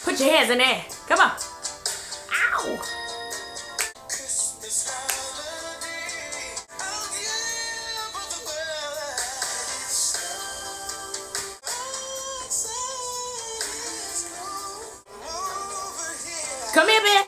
Put your hands in there. Come on. Ow. Come here, bitch.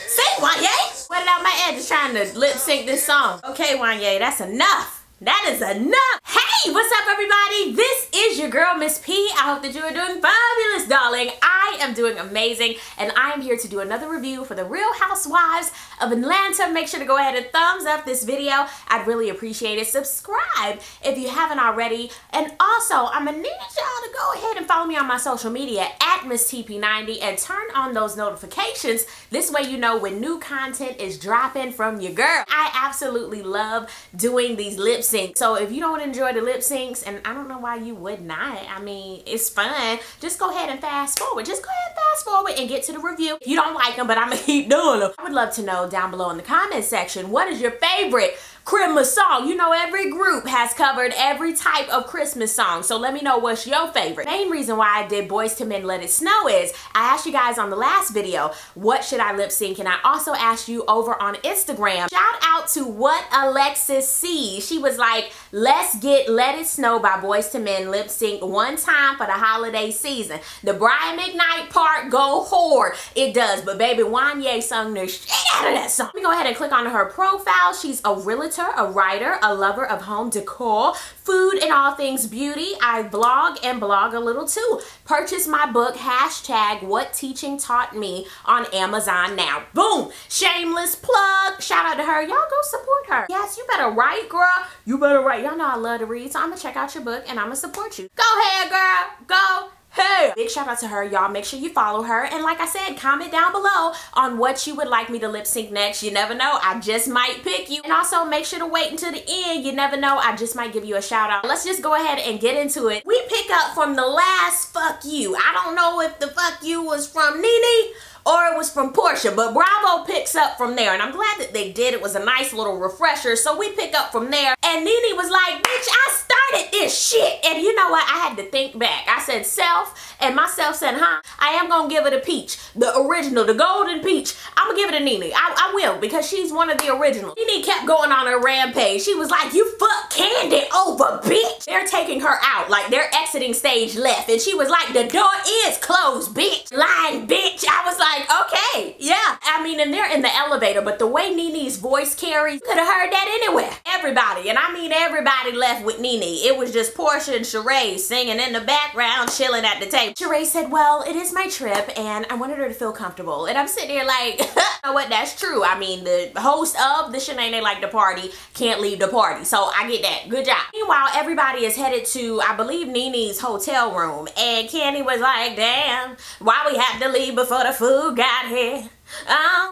Sing, Wanye. Wet it out my edges trying to lip sync this song. Okay, Wanye, that's enough. That is enough. Hey, what's up, everybody? This is your girl, Miss P. I hope that you are doing fabulous, darling. I am doing amazing, and I am here to do another review for the Real Housewives of Atlanta. Make sure to go ahead and thumbs up this video. I'd really appreciate it. Subscribe if you haven't already. And also, I'm gonna need y'all to go ahead and follow me on my social media at Miss TP90 and turn on those notifications. This way you know when new content is dropping from your girl. I absolutely love doing these lip syncs. So if you don't enjoy the lip syncs, and I don't know why you would not, I mean, it's fun. Just go ahead and fast forward. Just go ahead and fast forward and get to the review. You don't like them, but I'm gonna keep doing them. I would love to know down below in the comment section, what is your favorite Christmas song? You know, every group has covered every type of Christmas song, so let me know what's your favorite. Main reason why I did Boyz II Men Let It Snow is I asked you guys on the last video, what should I lip sync? And I also asked you over on Instagram. Shout out to What Alexis Sees. She was like, let's get Let It Snow by Boyz II Men lip sync one time for the holiday season. The Brian McKnight part go hard. It does, but baby, Wanye sung the shit out of that song. Let me go ahead and click on her profile. She's a realtor, a writer, a lover of home decor, food, and all things beauty. I blog and blog a little too. Purchase my book, hashtag What Teaching Taught Me, on Amazon now. Boom! Shameless plug. Shout out to her. Y'all go support her. Yes, you better write, girl. You better write. Y'all know I love to read, so I'm gonna check out your book and I'm gonna support you. Go ahead, girl. Go. Hey, big shout out to her, y'all. Make sure you follow her, and like I said, comment down below on what you would like me to lip sync next. You never know, I just might pick you. And also make sure to wait until the end. You never know, I just might give you a shout out. Let's just go ahead and get into it. We pick up from the last fuck you. I don't know if the fuck you was from Nene or it was from Portia, but Bravo picks up from there, and I'm glad that they did. It was a nice little refresher, so we pick up from there, and Nene was like, bitch, I started this shit. And you know what? I had to think back. I said self, and myself said, huh, I am gonna give it a peach. The original, the golden peach. I'm gonna give it a Nene. I will, because she's one of the originals. Nene kept going on her rampage. She was like, you fuck Candy over, bitch. They're taking her out, like they're exiting stage left, and she was like, the door is closed, bitch. Lying, bitch. I was like, okay, yeah. I mean, and they're in the elevator, but the way Nene's voice carries, could have heard that anywhere. Everybody, and I mean everybody, left with Nene. It was just Portia and Sheree singing in the background, chilling at the table. Sheree said, well, it is my trip, and I wanted her to feel comfortable. And I'm sitting there like, you know what, that's true. I mean, the host of the Shanae They Like to Party can't leave the party, so I get that. Good job. Meanwhile, everybody is headed to, I believe, Nene's hotel room, and Candy was like, damn, why we have to leave before the food got here?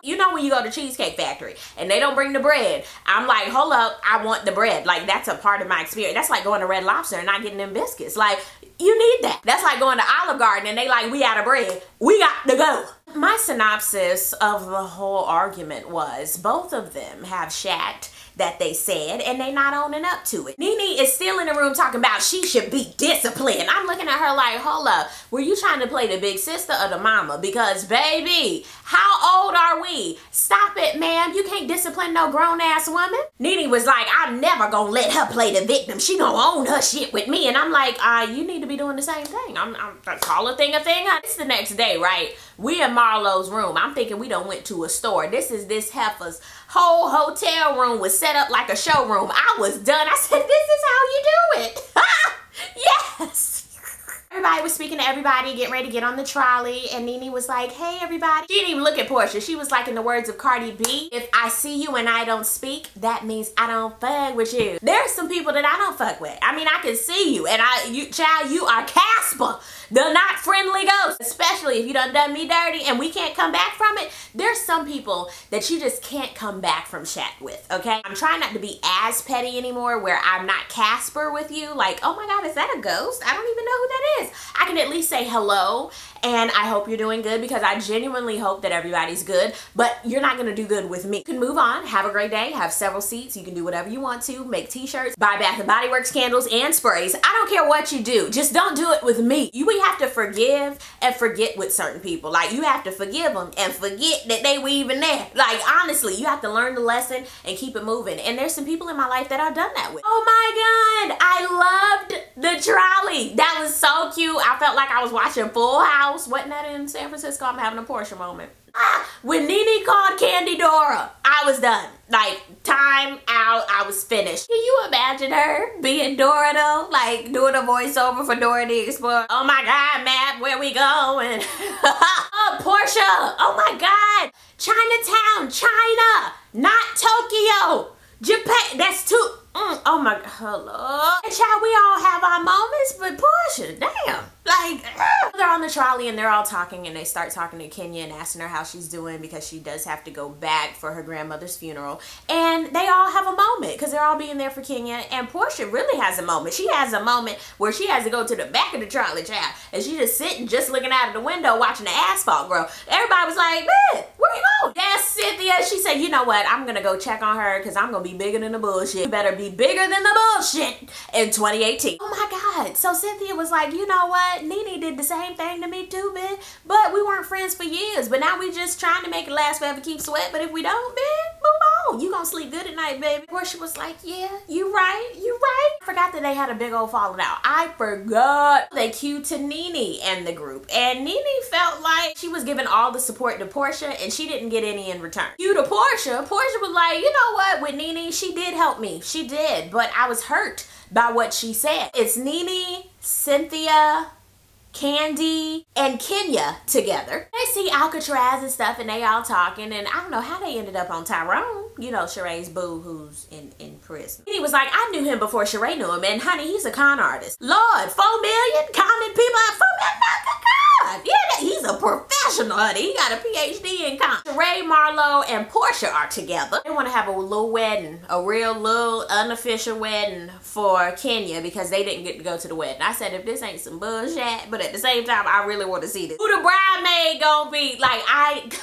You know when you go to Cheesecake Factory and they don't bring the bread, I'm like, hold up, I want the bread. Like, that's a part of my experience. That's like going to Red Lobster and not getting them biscuits. Like, you need that. That's like going to Olive Garden and they like, we out of bread. We got to go. My synopsis of the whole argument was both of them have shacked that they said, and they not owning up to it. Nene is still in the room talking about she should be disciplined. I'm looking at her like, hold up, were you trying to play the big sister or the mama? Because baby, how old are we? Stop it, ma'am. You can't discipline no grown-ass woman. Nene was like, I'm never gonna let her play the victim. She gonna own her shit with me. And I'm like, you need to be doing the same thing. I'm call a thing. It's the next day, right? We in Marlo's room. I'm thinking we done went to a store. This is this heifer's whole hotel room was set up like a showroom. I was done. I said, this is how you do it. Yes. Everybody was speaking to everybody, getting ready to get on the trolley, and Nene was like, hey everybody. She didn't even look at Portia. She was like, in the words of Cardi B, if I see you and I don't speak, that means I don't fuck with you. There's some people that I don't fuck with. I mean, I can see you, and child, you are Casper, the not friendly ghost. Especially if you done me dirty and we can't come back from it. There's some people that you just can't come back from chat with, okay? I'm trying not to be as petty anymore, where I'm not Casper with you. Like, oh my God, is that a ghost? I don't even know who that is. I can at least say hello and I hope you're doing good, because I genuinely hope that everybody's good, but you're not gonna do good with me. You can move on, have a great day, have several seats, you can do whatever you want to, make t-shirts, buy Bath & Body Works candles and sprays. I don't care what you do, just don't do it with me. You we have to forgive and forget with certain people. Like, you have to forgive them and forget that they were even there. Like, honestly, you have to learn the lesson and keep it moving. And there's some people in my life that I've done that with. Oh my God, I loved the trolley. That was so cute. I felt like I was watching Full House. Wasn't that in San Francisco? I'm having a Portia moment. When Nene called Candy Dora, I was done. Like, time out, I was finished. Can you imagine her being Dora though? Like, doing a voiceover for Dora the Explorer. Oh my God, Matt, where we going? Oh, Portia, oh my God. Chinatown, China, not Tokyo. Japan, that's too, oh my, hello. And child, we all have our moments, but Portia, damn. Like, they're on the trolley and they're all talking, and they start talking to Kenya and asking her how she's doing because she does have to go back for her grandmother's funeral. And they all have a moment because they're all being there for Kenya. And Portia really has a moment. She has a moment where she has to go to the back of the trolley, child, and she just sitting, just looking out of the window, watching the asphalt grow. Everybody was like, man, where you going? Yes, Cynthia. She said, you know what? I'm going to go check on her because I'm going to be bigger than the bullshit. You better be bigger than the bullshit in 2018. Oh my God. So Cynthia was like, you know what? Nene did the same thing to me too, man. But we weren't friends for years. But now we just trying to make it last forever, keep sweat. But if we don't, man, move on. You gonna sleep good at night, baby. Portia was like, yeah, you right, you right. I forgot that they had a big old falling out. I forgot. They cued to Nene and the group. And Nene felt like she was giving all the support to Portia and she didn't get any in return. Cue to Portia. Portia was like, you know what, with Nene, she did help me. She did. But I was hurt by what she said. It's Nene, Cynthia, Candy, and Kenya together. They see Alcatraz and stuff and they all talking, and I don't know how they ended up on Tyrone, you know, Sheree's boo who's in prison. And he was like, I knew him before Sheree knew him, and honey, he's a con artist. Lord, 4 million? Conning people out 4 million? God. Yeah, he's a professional, honey. He got a PhD in con. Sheree, Marlo, and Portia are together. They want to have a little wedding, a real little unofficial wedding for Kenya because they didn't get to go to the wedding. I said, if this ain't some bullshit, but at the same time, I really want to see this. Who the bridemaid gonna be? Like,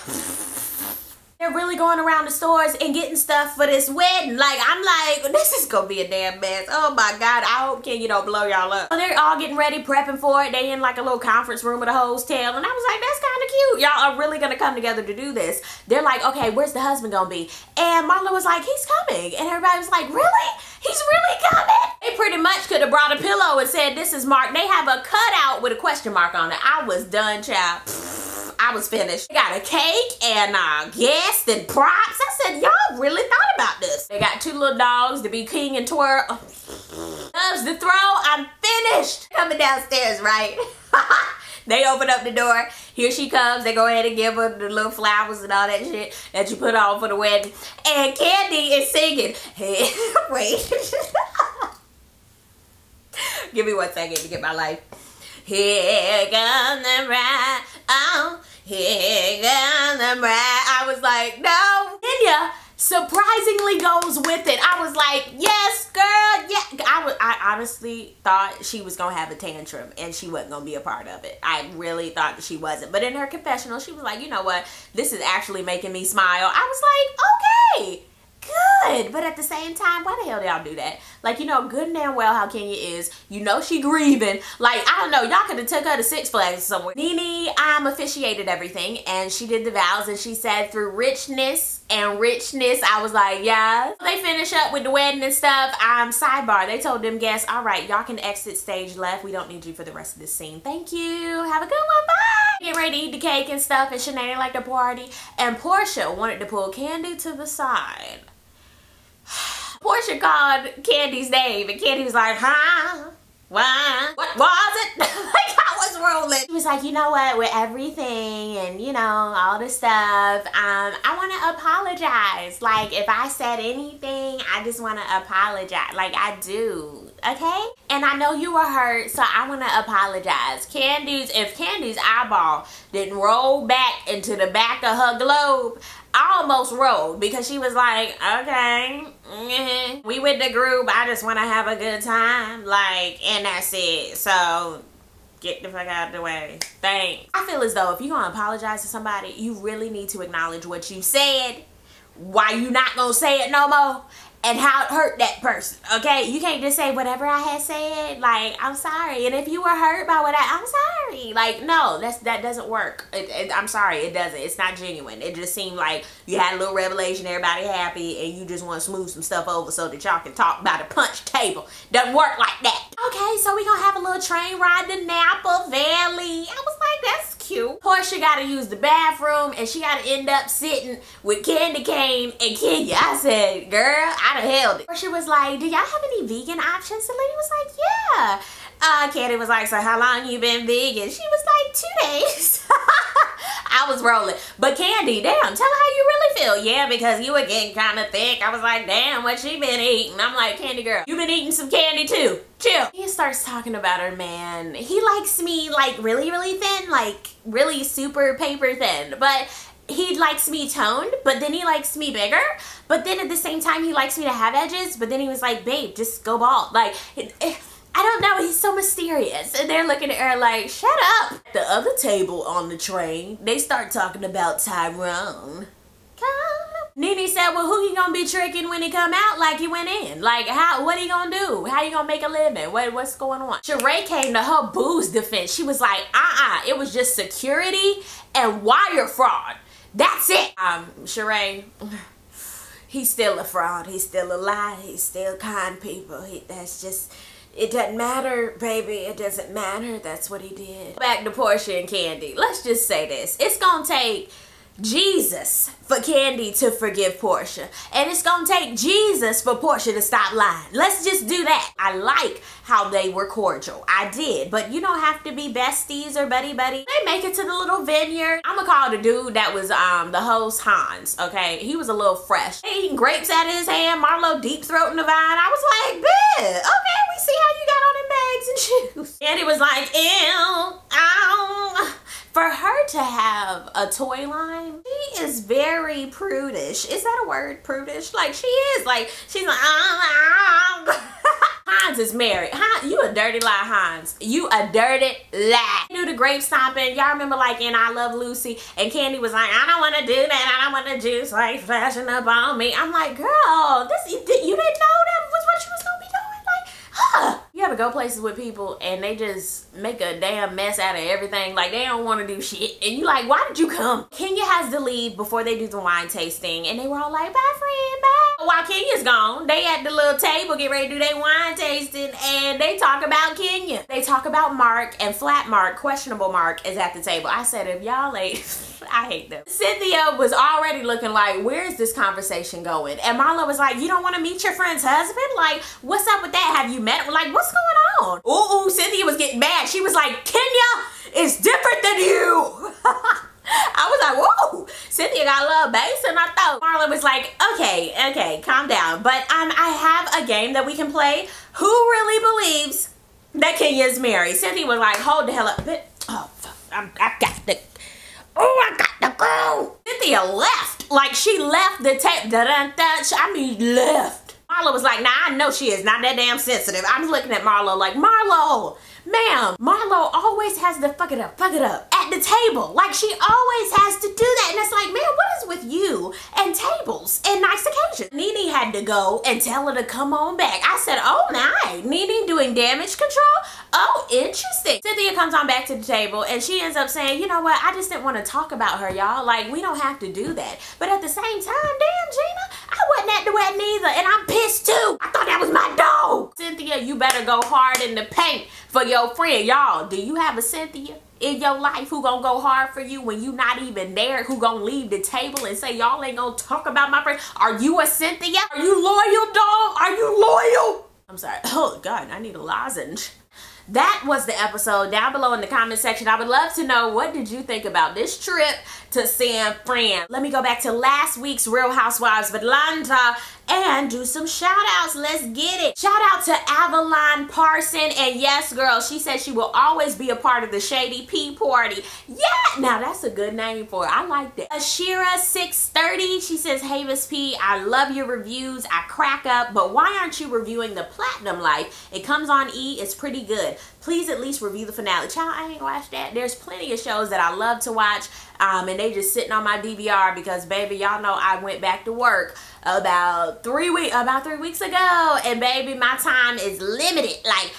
they're really going around the stores and getting stuff for this wedding. Like, I'm like, this is gonna be a damn mess. Oh my God, I hope Kenya don't blow y'all up. So they're all getting ready, prepping for it. They in like a little conference room at a hotel. And I was like, that's kind of cute. Y'all are really gonna come together to do this. They're like, okay, where's the husband gonna be? And Marlo was like, he's coming. And everybody was like, really? He's really coming? They pretty much could have brought a pillow and said, this is Mark. They have a cutout with a question mark on it. I was done, child. I was finished. They got a cake and guests and props. I said, y'all really thought about this. They got 2 little dogs to be king and twirl. Loves the throw. I'm finished. Coming downstairs, right? They open up the door. Here she comes. They go ahead and give her the little flowers and all that shit that you put on for the wedding. And Candy is singing. Hey, wait. Give me 1 second to get my life. Here comes the bride. Oh, here comes the bride. I was like, no. Kenya surprisingly goes with it. I was like, yes, girl, yeah. I honestly thought she was gonna have a tantrum and she wasn't gonna be a part of it. I really thought that she wasn't. But in her confessional, she was like, you know what? This is actually making me smile. I was like, okay. Good, but at the same time, why the hell did y'all do that? Like, you know good and damn well how Kenya is. You know she grieving. Like, I don't know, y'all could have took her to Six Flags somewhere. Nene officiated everything, and she did the vows, and she said through richness and richness. I was like, yeah. They finish up with the wedding and stuff. Sidebar, they told them guests, all right, y'all can exit stage left. We don't need you for the rest of this scene. Thank you. Have a good one. Bye. Get ready to eat the cake and stuff, and Shanae like the party. And Portia wanted to pull Candy to the side. Portia called Candy's name, and Candy was like, huh? What was it? Like, I was rolling. She was like, you know what, with everything and, you know, all this stuff, I want to apologize. Like, if I said anything, I just want to apologize. Like, I do, okay? And I know you were hurt, so I want to apologize. If Candy's eyeball didn't roll back into the back of her globe, I almost rolled because she was like, okay, we with the group, I just want to have a good time, like, and that's it. So get the fuck out of the way. Thanks. I feel as though if you're gonna apologize to somebody, you really need to acknowledge what you said, why you not gonna say it no more, and how it hurt that person, okay? You can't just say whatever I had said, like, I'm sorry. And if you were hurt by what I'm sorry. Like, no, that doesn't work. I'm sorry, it doesn't. It's not genuine. It just seemed like you had a little revelation, everybody happy, and you just want to smooth some stuff over so that y'all can talk about a punch table. Doesn't work like that. Okay, so we gonna have a little train ride to Napa Valley. I was like, that's cute. Portia gotta use the bathroom, and she gotta end up sitting with Candy Cane and Kenya. I said, girl, I done held it. Portia was like, do y'all have any vegan options? The lady was like, yeah. Candy was like, so how long you been vegan? She was like, 2 days. I was rolling. But Candy, damn, tell her how you really feel. Yeah, because you were getting kind of thick. I was like, damn, what she been eating? I'm like, Candy girl, you been eating some candy too. Chill. He starts talking about her man. He likes me like really, really thin, like really super paper thin. But he likes me toned, but then he likes me bigger. But then at the same time, he likes me to have edges. But then he was like, babe, just go bald. Like, I don't know, he's so mysterious. And they're looking at her like, shut up. The other table on the train, they start talking about Tyrone. Nene said, well, who he gonna be tricking when he come out like he went in? Like, what he gonna do? How you gonna make a living? What's going on? Sheree came to her booze defense. She was like, it was just security and wire fraud. That's it. Sheree, he's still a fraud. He's still a lie. He's still con people. That's just... It doesn't matter, baby. It doesn't matter. That's what he did. Back to Portia and Candy. Let's just say this. It's gonna take Jesus for Candy to forgive Portia. And it's gonna take Jesus for Portia to stop lying. Let's just do that. I like how they were cordial. I did. But you don't have to be besties or buddy-buddy. They make it to the little vineyard. I'm gonna call the dude that was the host Hans, okay? He was a little fresh. He eating grapes out of his hand. Marlo deep throating the vine. I was like, bitch, okay, we see how you got on them bags and shoes. And he was like, ew, ow. For her to have a toy line, she is very prudish. Is that a word, prudish? Like, she is. Like, she's like, Hans is married. You a dirty lie, Hans. You a dirty lie. Do the grape stomping. Y'all remember like in I Love Lucy, and Candy was like, I don't want to do that. I don't want the juice like flashing up on me. I'm like, girl, you didn't know that was what you was going to be doing? Like, huh. You ever go places with people and they just make a damn mess out of everything, like they don't want to do shit, and you like, why did you come? Kenya has to leave before they do the wine tasting, and they were all like, bye friend, bye. While Kenya's gone, they at the little table get ready to do their wine tasting, and they talk about Kenya. They talk about Mark, and flat Mark, questionable Mark, is at the table. I said, if y'all ain't, I hate them. Cynthia was already looking like, where is this conversation going? And Marlo was like, you don't want to meet your friend's husband? Like, what's up with that? Have you met? Like, what's going on? Ooh, Cynthia was getting mad. She was like, Kenya is different than you. I was like, whoa, Cynthia got a little bass in her throat. Marla was like, okay, calm down. But I have a game that we can play. Who really believes that Kenya is married? Cynthia was like, hold the hell up. Oh, fuck, I got to go. Cynthia left. Like, she left the tape. I mean, left. Marlo was like, nah, I know she is not that damn sensitive. I'm looking at Marlo like, Marlo, ma'am, Marlo always has to fuck it up at the table. Like, she always has to do that. And it's like, man, what is with you and tables and nice occasions? Nene had to go and tell her to come on back. I said, oh, nice. Nene doing damage control? Oh, interesting. Cynthia comes on back to the table and she ends up saying, you know what? I just didn't want to talk about her, y'all. Like, we don't have to do that. But at the same time, damn, Gina, I wasn't at the wedding either, and I'm pissed too. I thought that was my dog. Cynthia, you better go hard in the paint for your friend. Y'all, do you have a Cynthia in your life who gonna go hard for you when you not even there, who gonna leave the table and say, y'all ain't gonna talk about my friend? Are you a Cynthia? Are you loyal, dog? Are you loyal? I'm sorry. Oh, God, I need a lozenge. That was the episode. Down below in the comment section, I would love to know, what did you think about this trip to San Fran? Let me go back to last week's Real Housewives of Atlanta and do some shout outs. Let's get it. Shout out to Avalon Parson. And yes, girl, she said she will always be a part of the Shady P party. Yeah, now that's a good name for it. I like that. Ashira630, she says, hey Miss P, I love your reviews. I crack up, but why aren't you reviewing the Platinum Life? It comes on E, it's pretty good. season. Please at least review the finale. Child, I ain't watched that. There's plenty of shows that I love to watch, and they just sitting on my DVR because, baby, y'all know I went back to work about 3 weeks ago, and baby, my time is limited. Like,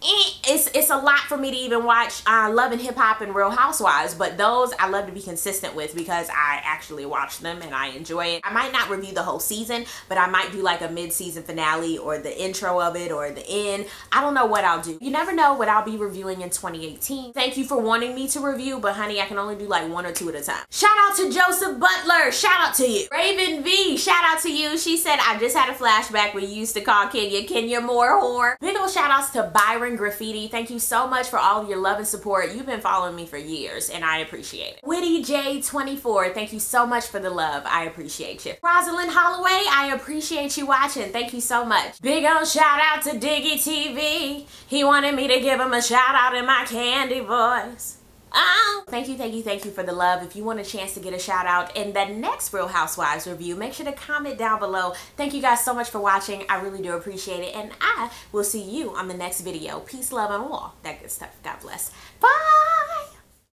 it's a lot for me to even watch Love and Hip Hop and Real Housewives, but those I love to be consistent with because I actually watch them and I enjoy it. I might not review the whole season, but I might do like a mid-season finale or the intro of it or the end. I don't know what I'll do. You never know what I'll be reviewing in 2018. Thank you for wanting me to review, but honey, I can only do like 1 or 2 at a time. Shout out to Joseph Butler. Shout out to you. Raven V. Shout out to you. She said, I just had a flashback when you used to call Kenya Moore whore. Big ol' shout outs to Byron Graffiti. Thank you so much for all of your love and support. You've been following me for years and I appreciate it. Witty J24, thank you so much for the love. I appreciate you. Rosalind Holloway, I appreciate you watching. Thank you so much. Big ol' shout out to Diggy TV. He wanted me to give him a shout out in my candy voice. Oh, thank you for the love. If you want a chance to get a shout out in the next Real Housewives review, make sure to comment down below. Thank you guys so much for watching. I really do appreciate it, and I will see you on the next video. Peace, love, and all that good stuff. God bless. Bye.